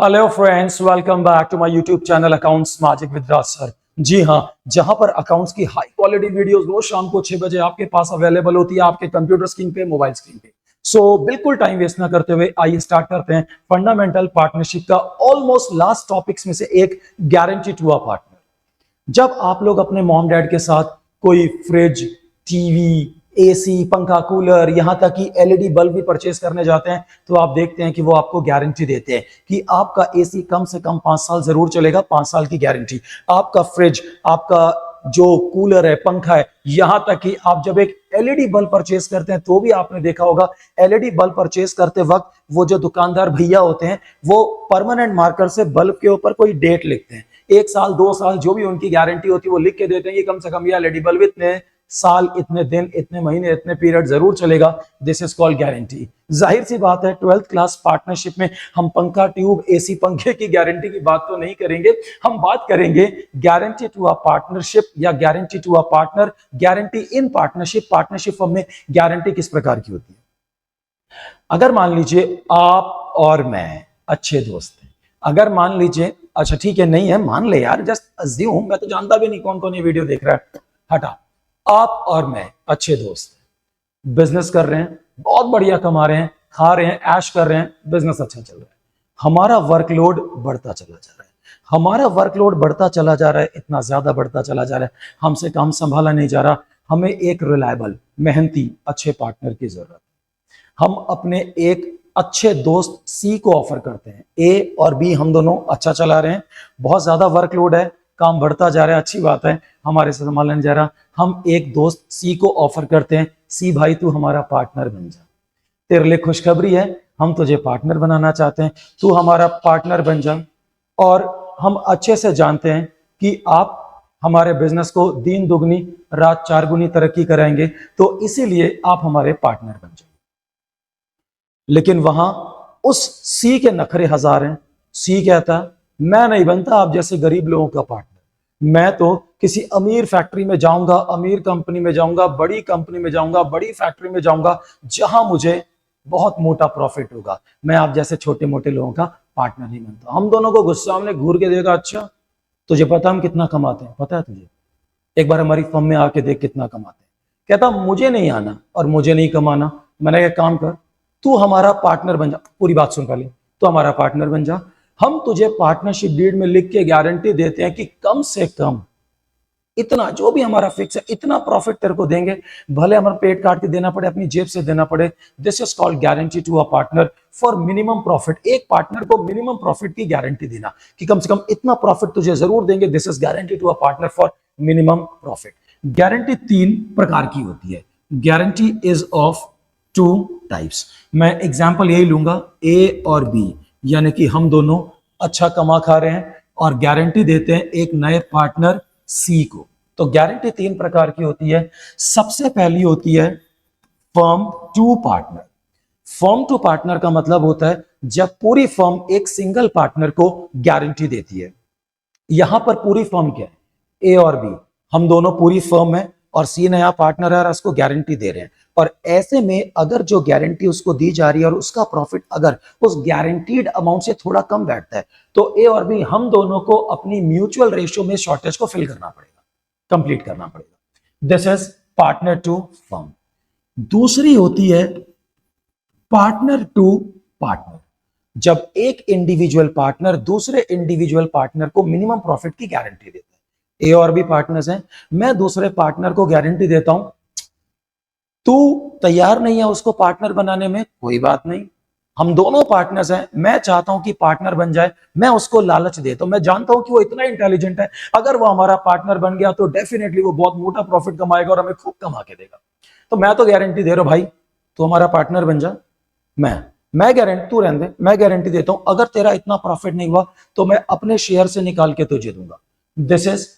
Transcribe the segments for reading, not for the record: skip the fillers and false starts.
Hello friends, welcome back to my YouTube channel accounts magic with Raj sir. जी हाँ, जहां पर अकाउंट्स की हाई क्वालिटी वीडियोस रोज शाम को 6 बजे आपके पास अवेलेबल होती है, आपके कंप्यूटर स्क्रीन पे, मोबाइल स्क्रीन पे। सो बिल्कुल टाइम वेस्ट ना करते हुए आइए स्टार्ट करते हैं फंडामेंटल पार्टनरशिप का ऑलमोस्ट लास्ट टॉपिक्स में से एक, गारंटी टू अ पार्टनर। जब आप लोग अपने मॉम डैड के साथ कोई फ्रिज, टीवी, एसी, पंखा, कूलर, यहां तक कि एलईडी बल्ब भी परचेस करने जाते हैं, तो आप देखते हैं कि वो आपको गारंटी देते हैं कि आपका एसी कम से कम 5 साल जरूर चलेगा, 5 साल की गारंटी। आपका फ्रिज, आपका जो कूलर है, पंखा है, यहां तक कि आप जब एक एलईडी बल्ब परचेस करते हैं तो भी आपने देखा होगा, एलईडी बल्ब परचेस करते वक्त वो जो दुकानदार भैया होते हैं वो परमानेंट मार्कर से बल्ब के ऊपर कोई डेट लिखते हैं। 1 साल 2 साल जो भी उनकी गारंटी होती है वो लिख के देते हैं कि कम से कम ये एलईडी बल्ब इतने साल, इतने दिन, इतने महीने, इतने पीरियड जरूर चलेगा। This is called guarantee. जाहिर सी बात है, 12th क्लास पार्टनरशिप में हम पंखा, ट्यूब, एसी, पंखे की गारंटी की बात तो नहीं करेंगे। हम बात करेंगे गारंटी टू अ पार्टनरशिप या guarantee to a partner, guarantee in partnership. Partnership firm में गारंटी किस प्रकार की होती है? अगर मान लीजिए आप और मैं अच्छे दोस्त हैं, अगर मान लीजिए, अच्छा ठीक है, नहीं है, मान ले यार, जस्ट अज्यूम, मैं तो जानता भी नहीं कौन कौन ये वीडियो देख रहा है, हटा। आप और मैं अच्छे दोस्त हैं, बिजनेस कर रहे हैं, बहुत बढ़िया कमा रहे हैं, खा रहे हैं, ऐश कर रहे हैं, बिजनेस अच्छा चल रहा है। हमारा वर्कलोड बढ़ता चला जा रहा है, हमारा वर्कलोड बढ़ता चला जा रहा है, इतना ज्यादा बढ़ता चला जा रहा है, हमसे काम संभाला नहीं जा रहा। हमें एक रिलायबल, मेहनती, अच्छे पार्टनर की जरूरत है। हम अपने एक अच्छे दोस्त सी को ऑफर करते हैं। ए और बी हम दोनों अच्छा चला रहे हैं, बहुत ज्यादा वर्कलोड है, काम बढ़ता जा रहा है, अच्छी बात है, हमारे से संभाला नहीं जा रहा। हम एक दोस्त सी को ऑफर करते हैं, सी भाई तू हमारा पार्टनर बन जा, तेरे लिए खुशखबरी है, हम तुझे पार्टनर बनाना चाहते हैं, तू हमारा पार्टनर बन जा। और हम अच्छे से जानते हैं कि आप हमारे बिजनेस को दिन दुगनी रात चार गुनी तरक्की कराएंगे, तो इसीलिए आप हमारे पार्टनर बन जाए। लेकिन वहां उस सी के नखरे हजार हैं। सी कहता मैं नहीं बनता आप जैसे गरीब लोगों का पार्टनर, मैं तो किसी अमीर फैक्ट्री में जाऊंगा, अमीर कंपनी में जाऊंगा, बड़ी कंपनी में जाऊंगा, बड़ी फैक्ट्री में जाऊंगा, जहां मुझे बहुत मोटा प्रॉफिट होगा। मैं आप जैसे छोटे मोटे लोगों का पार्टनर नहीं बनता। हम दोनों को गुस्सा हमने घूर के देखा, अच्छा तुझे पता हम कितना कमाते हैं? पता है तुझे? एक बार हमारी फर्म में आके देख कितना कमाते हैं। कहता मुझे नहीं आना और मुझे नहीं कमाना। मैंने कहा काम कर, तू हमारा पार्टनर बन जा। पूरी बात सुन पहले, तू हमारा पार्टनर बन जा, हम तुझे पार्टनरशिप डीड में लिख के गारंटी देते हैं कि कम से कम इतना, जो भी हमारा फिक्स है, इतना प्रॉफिट तेरे को देंगे, भले हमारा पेट काट के देना पड़े, अपनी जेब से देना पड़े। This is called guarantee to a partner for minimum profit. एक पार्टनर को मिनिमम प्रॉफिट की गारंटी देना कि कम से कम इतना प्रॉफिट तुझे जरूर देंगे। This is guarantee to a partner for minimum profit. Guarantee 3 प्रकार की होती है। Guarantee is of 2 types. मैं एग्जाम्पल यही लूंगा, ए और बी, यानी कि हम दोनों अच्छा कमा खा रहे हैं और गारंटी देते हैं एक नए पार्टनर सी को। तो गारंटी 3 प्रकार की होती है। सबसे पहली होती है firm to partner. Firm to partner का मतलब होता है जब पूरी फर्म एक सिंगल पार्टनर को गारंटी देती है। यहां पर पूरी फर्म क्या है? ए और बी, हम दोनों पूरी फर्म है और सी नया पार्टनर है और उसको गारंटी दे रहे हैं। और ऐसे में अगर जो गारंटी उसको दी जा रही है और उसका प्रॉफिट अगर उस गारंटीड अमाउंट से थोड़ा कम बैठता है, तो ए और बी हम दोनों को अपनी म्यूचुअल रेशियो में शॉर्टेज को फिल करना पड़ेगा, कंप्लीट करना पड़ेगा। This is partner to firm. दूसरी होती है पार्टनर टू पार्टनर। जब एक इंडिविजुअल पार्टनर दूसरे इंडिविजुअल पार्टनर को मिनिमम प्रॉफिट की गारंटी देता है। ए और बी पार्टनर्स हैं, मैं दूसरे पार्टनर को गारंटी देता हूं, तू तैयार नहीं है उसको पार्टनर बनाने में, कोई बात नहीं, हम दोनों पार्टनर्स हैं, मैं चाहता हूं कि पार्टनर बन जाए, मैं उसको लालच देता हूं, मैं जानता हूं कि वो इतना इंटेलिजेंट है, अगर वो हमारा पार्टनर बन गया तो डेफिनेटली वो बहुत मोटा प्रॉफिट कमाएगा और हमें खूब कमा के देगा। तो मैं तो गारंटी दे रहा हूं भाई, तू हमारा पार्टनर बन जा। मैं गारंटी, तू रहने दे, मैं गारंटी देता हूं अगर तेरा इतना प्रॉफिट नहीं हुआ तो मैं अपने शेयर से निकाल के तुझे दूंगा। This is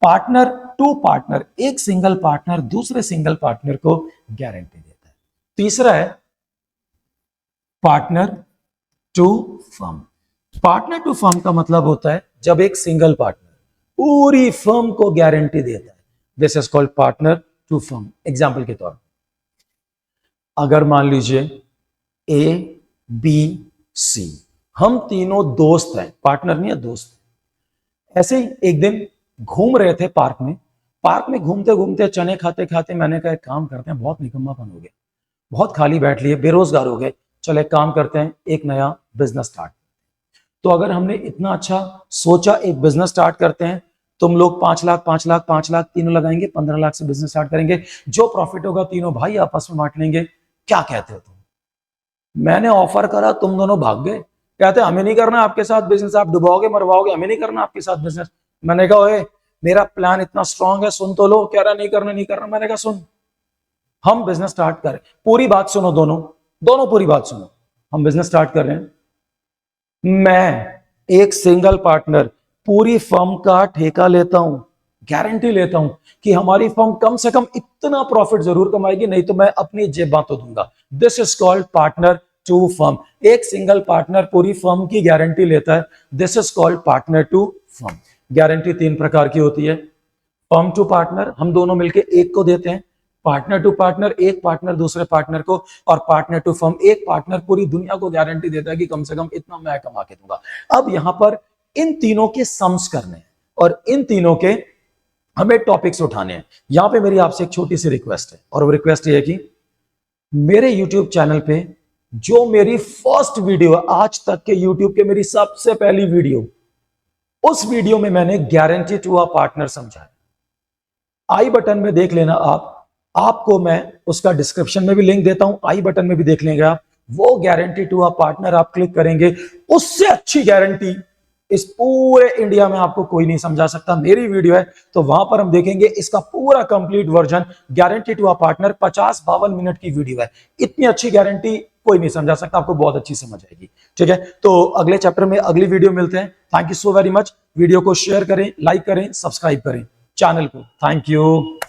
partner to partner. एक सिंगल पार्टनर दूसरे सिंगल पार्टनर को गारंटी देता है। तीसरा है partner to firm. Partner to firm का मतलब होता है जब एक सिंगल पार्टनर पूरी फर्म को गारंटी देता है। This is called partner to firm. Example के तौर पर, अगर मान लीजिए ए बी सी हम तीनों दोस्त हैं, पार्टनर नहीं है, दोस्त। ऐसे ही एक दिन घूम रहे थे पार्क में घूमते घूमते चने खाते खाते मैंने कहा एक काम करते हैं, बहुत निकम्मापन हो गया, बहुत खाली बैठ लिए, बेरोजगार हो गए, चलो एक काम करते हैं, एक नया बिजनेस स्टार्ट। तो अगर हमने इतना अच्छा सोचा एक बिजनेस स्टार्ट करते हैं, तुम लोग 5 लाख 5 लाख 5 लाख तीनों लगाएंगे, 15 लाख से बिजनेस स्टार्ट करेंगे, जो प्रॉफिट होगा तीनों भाई आपस में बांट लेंगे, क्या कहते हो तुम? मैंने ऑफर करा, तुम दोनों भाग गए, कहते हमें नहीं करना आपके साथ बिजनेस, आप डुबाओगे मरवाओगे, हमें नहीं करना आपके साथ बिजनेस। मैंने कहा ओए मेरा प्लान इतना स्ट्रांग है, सुन तो लो। कह रहा नहीं करना नहीं करना। मैंने कहा सुन, हम बिजनेस स्टार्ट करें, पूरी बात सुनो, दोनों दोनों पूरी बात सुनो। हम बिजनेस स्टार्ट कर रहे हैं, मैं एक सिंगल पार्टनर पूरी फर्म का ठेका लेता हूं, गारंटी लेता हूं कि हमारी फर्म कम से कम इतना प्रॉफिट जरूर कमाएगी, नहीं तो मैं अपनी जेब तो दूंगा। This is called partner to firm. एक सिंगल पार्टनर पूरी फर्म की गारंटी लेता है, this is called partner to firm. Guarantee 3 प्रकार की होती है। फर्म टू पार्टनर, हम दोनों मिलकर एक को देते हैं। पार्टनर टू पार्टनर, एक पार्टनर दूसरे पार्टनर को। और पार्टनर टू फर्म, एक पार्टनर पूरी दुनिया को गारंटी देता है कि कम से कम इतना मैं कमा के दूंगा। अब यहां पर इन तीनों के सम्स करने हैं और इन तीनों के हमें टॉपिक्स उठाने हैं। यहां पे मेरी आपसे एक छोटी सी रिक्वेस्ट है, और वो रिक्वेस्ट ये है कि मेरे YouTube चैनल पे जो मेरी फर्स्ट वीडियो है आज तक के YouTube के, मेरी सबसे पहली वीडियो, उस वीडियो में मैंने गारंटी टू अ पार्टनर समझाया। आई बटन में देख लेना आप, आपको मैं उसका डिस्क्रिप्शन में भी लिंक देता हूं, आई बटन में भी देख लेंगे आप। वो गारंटी टू अ पार्टनर आप क्लिक करेंगे, उससे अच्छी गारंटी इस पूरे इंडिया में आपको कोई नहीं समझा सकता। मेरी वीडियो है तो वहां पर हम देखेंगे इसका पूरा complete version, guarantee to a partner. 50-52 minute की वीडियो है, इतनी अच्छी गारंटी कोई नहीं समझा सकता, आपको बहुत अच्छी समझ आएगी। ठीक है, तो अगले चैप्टर में अगली वीडियो मिलते हैं। Thank you so very much. Video को शेयर करें, लाइक करें, सब्सक्राइब करें चैनल को। Thank you.